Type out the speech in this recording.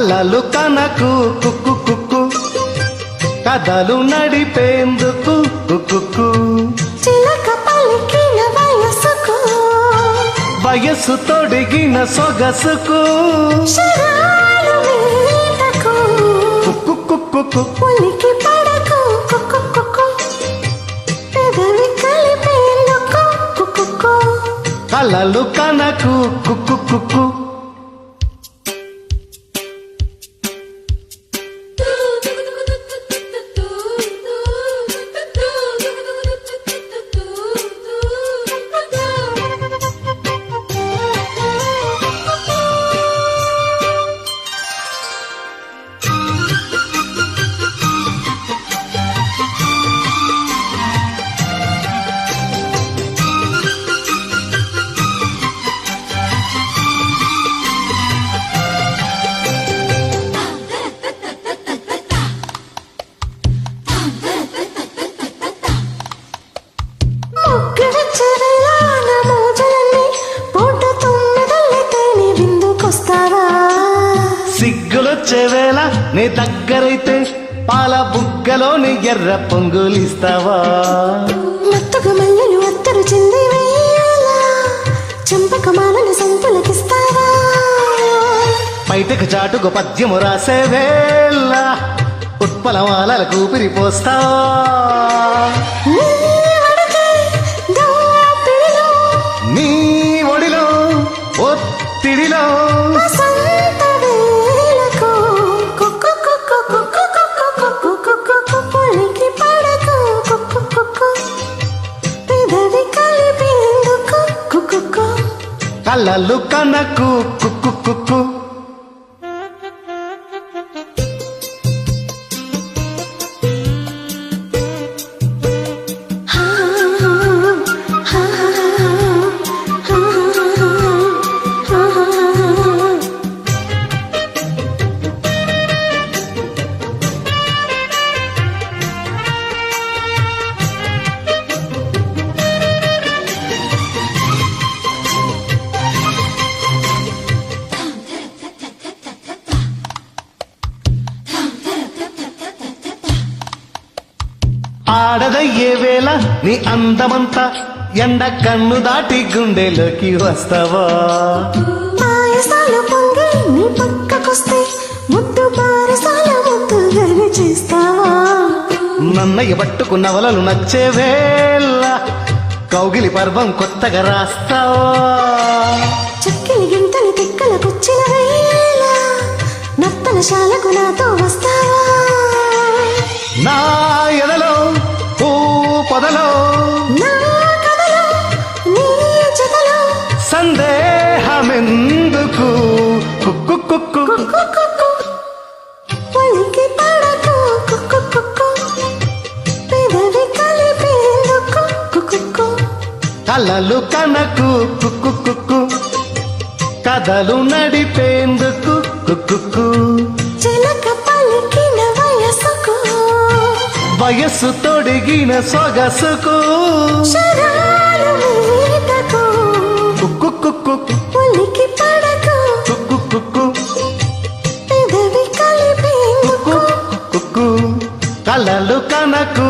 కలలు కనకు కుక్కు కుక్కు కథలు నడిపేందుకు కుక్కు చిలక పలికిన వయసుకు వయస్సు తొడిగిన సొగసుకు శరాలు వేటకు కుక్కు కుక్కు ఉనికి పడకు కుక్కు కుక్కు పెదవి కలిపేందుకు కుక్కు కలలు కనకు కుక్కు కుక్కు సిగ్గులొచ్చే వేళ నీ దగ్గరైతే పాల బుగ్గలోని ఎర్ర పొంగులిస్తావా మత్తుగా మల్లెలు అత్తరు చెంది వేళ చంపకమాలను సంపులకిస్తావా బయటకు చాటుకు పద్యము రాసే వేళ ఉత్పలమాల కూపిరి పోస్తావా నీ ఒడిలో ఒత్తిడిలో కలలు కనకు కుక్కు కుక్కు ఆడదయ్యే వేళ నీ అందమంతా ఎండ కన్ను దాటి గుండెలోకి వస్తావా పాయసాలు పొంగి నీ పక్కకొస్తే ముద్దు పారసాల ముద్దుగానే చేస్తావా నన్నయ్య పట్టుకున్న వలలు నచ్చే వేళ కౌగిలి పర్వం కొత్తగా రాస్తావా చక్కిలి గింతని తిక్కలకొచ్చిన వేళ నత్తనశాలకు నాతో వస్తావా నా ఎదలో ఓ పొదలో నా కథలో నీ జతలో సందేహమెందుకు కుక్కు కుక్కు ఉనికి పడకు కుక్కు కుక్కు పెదవి కలిపేందుకు కుక్కు కలలు కనకు కుక్కు కుక్కు కథలు నడిపేందుకు కుక్కు చిలక పలికిన వయసుకు వయస్సు తొడిగిన సొగసుకు శరాలు వేటకు కుక్కు కుక్కు ఉనికి పడకు కుక్కు పెదవి కలిపేందుకు కుక్కు కలలు కనకు